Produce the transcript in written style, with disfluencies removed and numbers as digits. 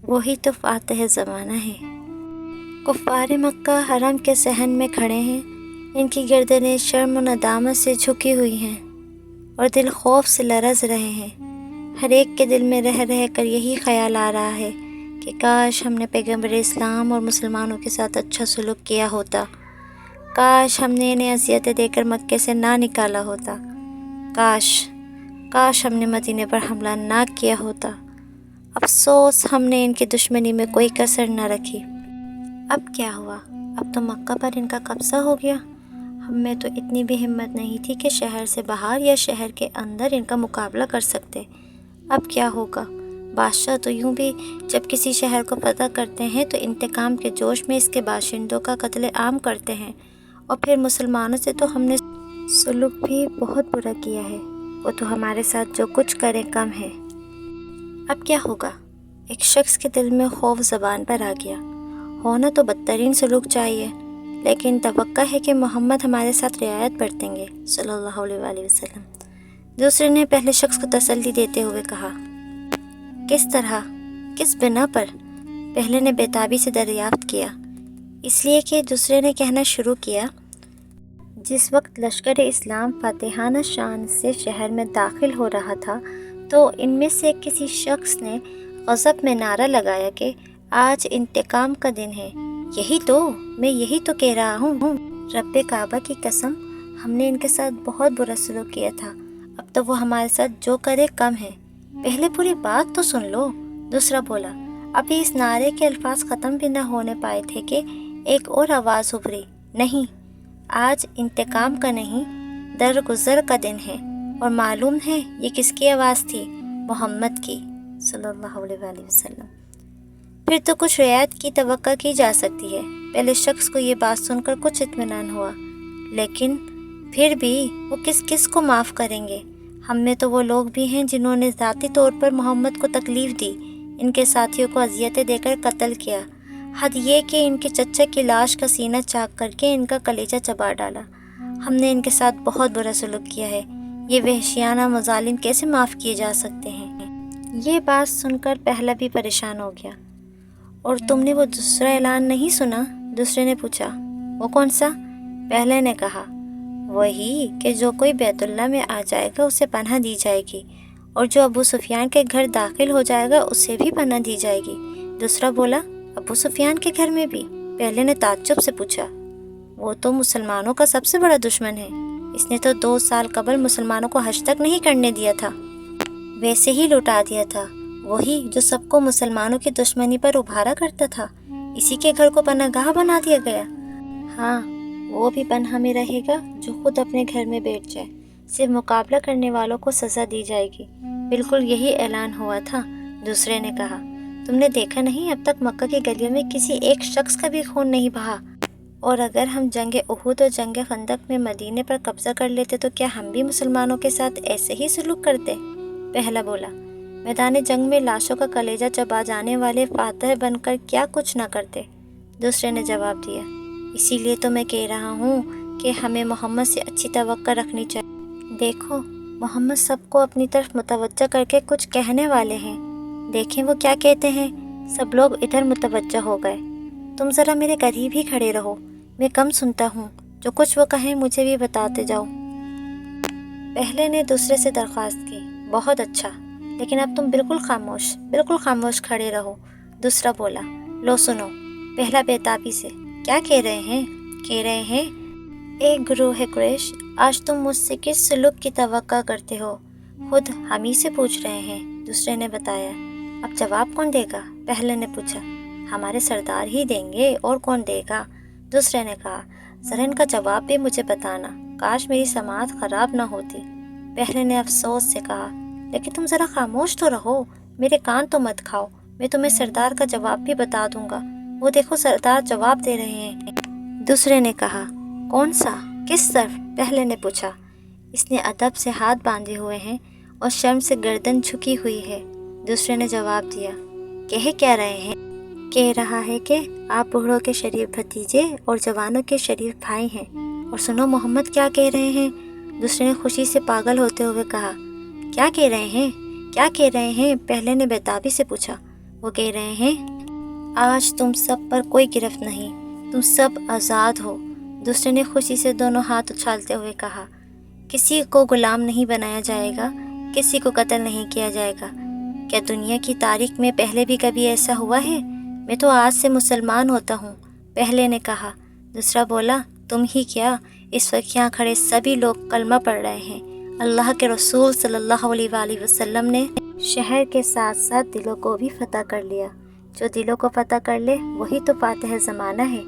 وہی تو فاتح زمانہ ہے۔ کفار مکہ حرم کے صحن میں کھڑے ہیں، ان کی گردنیں شرم و ندامت سے جھکی ہوئی ہیں اور دل خوف سے لرز رہے ہیں۔ ہر ایک کے دل میں رہ کر یہی خیال آ رہا ہے کہ کاش ہم نے پیغمبر اسلام اور مسلمانوں کے ساتھ اچھا سلوک کیا ہوتا، کاش ہم نے انہیں اذیتیں دے کر مکے سے نہ نکالا ہوتا، کاش ہم نے مدینے پر حملہ نہ کیا ہوتا۔ افسوس ہم نے ان کی دشمنی میں کوئی کسر نہ رکھی۔ اب کیا ہوا؟ اب تو مکہ پر ان کا قبضہ ہو گیا۔ ہم میں تو اتنی بھی ہمت نہیں تھی کہ شہر سے باہر یا شہر کے اندر ان کا مقابلہ کر سکتے۔ اب کیا ہوگا؟ بادشاہ تو یوں بھی جب کسی شہر کو فتح کرتے ہیں تو انتقام کے جوش میں اس کے باشندوں کا قتل عام کرتے ہیں، اور پھر مسلمانوں سے تو ہم نے سلوک بھی بہت برا کیا ہے، وہ تو ہمارے ساتھ جو کچھ کریں کم ہے۔ اب کیا ہوگا؟ ایک شخص کے دل میں خوف زبان پر آ گیا۔ ہونا تو بدترین سلوک چاہیے، لیکن توقع ہے کہ محمد ہمارے ساتھ رعایت برتیں گے صلی اللہ علیہ وآلہ وسلم۔ دوسرے نے پہلے شخص کو تسلی دیتے ہوئے کہا۔ کس طرح؟ کس بنا پر؟ پہلے نے بےتابی سے دریافت کیا۔ اس لیے کہ دوسرے نے کہنا شروع کیا، جس وقت لشکر اسلام فاتحانہ شان سے شہر میں داخل ہو رہا تھا تو ان میں سے کسی شخص نے غضب میں نعرہ لگایا کہ آج انتقام کا دن ہے۔ میں یہی تو کہہ رہا ہوں، رب کعبہ کی قسم، ہم نے ان کے ساتھ بہت برا سلوک کیا تھا، اب تو وہ ہمارے ساتھ جو کرے کم ہے۔ پہلے پوری بات تو سن لو۔ دوسرا بولا۔ ابھی اس نعرے کے الفاظ ختم بھی نہ ہونے پائے تھے کہ ایک اور آواز ابھری، نہیں، آج انتقام کا نہیں، درگزر کا دن ہے۔ اور معلوم ہے یہ کس کی آواز تھی؟ محمد کی صلی اللہ علیہ وآلہ وسلم۔ پھر تو کچھ رعایت کی توقع کی جا سکتی ہے۔ پہلے شخص کو یہ بات سن کر کچھ اطمینان ہوا، لیکن پھر بھی وہ کس کو معاف کریں گے؟ ہم میں تو وہ لوگ بھی ہیں جنہوں نے ذاتی طور پر محمد کو تکلیف دی، ان کے ساتھیوں کو اذیتیں دے کر قتل کیا، حد یہ کہ ان کے چچا کی لاش کا سینہ چاک کر کے ان کا کلیجہ چبا ڈالا۔ ہم نے ان کے ساتھ بہت برا سلوک کیا ہے، یہ وحشیانہ مظالم کیسے معاف کیے جا سکتے ہیں؟ یہ بات سن کر پہلا بھی پریشان ہو گیا۔ اور تم نے وہ دوسرا اعلان نہیں سنا؟ دوسرے نے پوچھا۔ وہ کون سا؟ پہلے نے کہا، وہی کہ جو کوئی بیت اللہ میں آ جائے گا اسے پناہ دی جائے گی، اور جو ابو سفیان کے گھر داخل ہو جائے گا اسے بھی پناہ دی جائے گی۔ دوسرا بولا، ابو سفیان کے گھر میں بھی؟ پہلے نے تعجب سے پوچھا۔ وہ تو مسلمانوں کا سب سے بڑا دشمن ہے، اس نے تو 2 سال قبل مسلمانوں کو حج تک نہیں کرنے دیا تھا، ویسے ہی لوٹا دیا تھا۔ وہی جو سب کو مسلمانوں کی دشمنی پر ابھارا کرتا تھا، اسی کے گھر کو پناہ گاہ بنا دیا گیا۔ ہاں، وہ بھی پناہ میں رہے گا جو خود اپنے گھر میں بیٹھ جائے، صرف مقابلہ کرنے والوں کو سزا دی جائے گی۔ بالکل یہی اعلان ہوا تھا۔ دوسرے نے کہا، تم نے دیکھا نہیں اب تک مکہ کی گلیوں میں کسی ایک شخص کا بھی خون نہیں بہا، اور اگر ہم جنگ احد اور جنگ خندق میں مدینے پر قبضہ کر لیتے تو کیا ہم بھی مسلمانوں کے ساتھ ایسے ہی سلوک کرتے؟ پہلا بولا، میدان جنگ میں لاشوں کا کلیجہ چبا جانے والے فاتح بن کر کیا کچھ نہ کرتے؟ دوسرے نے جواب دیا، اسی لیے تو میں کہہ رہا ہوں کہ ہمیں محمد سے اچھی توقع رکھنی چاہیے۔ دیکھو، محمد سب کو اپنی طرف متوجہ کر کے کچھ کہنے والے ہیں، دیکھیں وہ کیا کہتے ہیں۔ سب لوگ ادھر متوجہ ہو گئے۔ تم ذرا میرے قریب ہی کھڑے رہو، میں کم سنتا ہوں، جو کچھ وہ کہیں مجھے بھی بتاتے جاؤ۔ پہلے نے دوسرے سے درخواست کی۔ بہت اچھا، لیکن اب تم بالکل خاموش کھڑے رہو۔ دوسرا بولا، لو سنو۔ پہلا بےتابی سے، کیا کہہ رہے ہیں؟ ایک گروہ قریش، آج تم مجھ سے کس سلوک کی توقع کرتے ہو؟ خود ہم ہی سے پوچھ رہے ہیں، دوسرے نے بتایا۔ اب جواب کون دے گا؟ پہلے نے پوچھا۔ ہمارے سردار ہی دیں گے، اور کون دے گا؟ دوسرے نے کہا۔ ذرا ان کا جواب بھی مجھے بتانا، کاش میری سماعت خراب نہ ہوتی۔ پہلے نے افسوس سے کہا، لیکن تم ذرا خاموش تو رہو، میرے کان تو مت کھاؤ، میں تمہیں سردار کا جواب بھی بتا دوں گا۔ وہ دیکھو سردار جواب دے رہے ہیں۔ دوسرے نے کہا، کون سا؟ کس طرف؟ پہلے نے پوچھا۔ اس نے ادب سے ہاتھ باندھے ہوئے ہیں اور شرم سے گردن جھکی ہوئی ہے۔ دوسرے نے جواب دیا، کہہ کیا رہے ہیں؟ کہہ رہا ہے کہ آپ بوڑھوں کے شریف بھتیجے اور جوانوں کے شریف بھائی ہیں، اور سنو محمد کیا کہہ رہے ہیں۔ دوسرے نے خوشی سے پاگل ہوتے ہوئے کہا، کیا کہہ رہے ہیں؟ پہلے نے بےتابی سے پوچھا۔ وہ کہہ رہے ہیں آج تم سب پر کوئی گرفت نہیں، تم سب آزاد ہو۔ دوسرے نے خوشی سے دونوں ہاتھ اچھالتے ہوئے کہا کسی کو غلام نہیں بنایا جائے گا، کسی کو قتل نہیں کیا جائے گا۔ کیا دنیا کی تاریخ میں پہلے بھی کبھی ایسا ہوا ہے؟ میں تو آج سے مسلمان ہوتا ہوں، پہلے نے کہا۔ دوسرا بولا تم ہی کیا، اس وقت یہاں کھڑے سبھی لوگ کلمہ پڑھ رہے ہیں۔ اللہ کے رسول صلی اللہ علیہ وآلہ وسلم نے شہر کے ساتھ ساتھ دلوں کو بھی فتح کر لیا۔ جو دلوں کو فتح کر لے وہی تو فاتح زمانہ ہے۔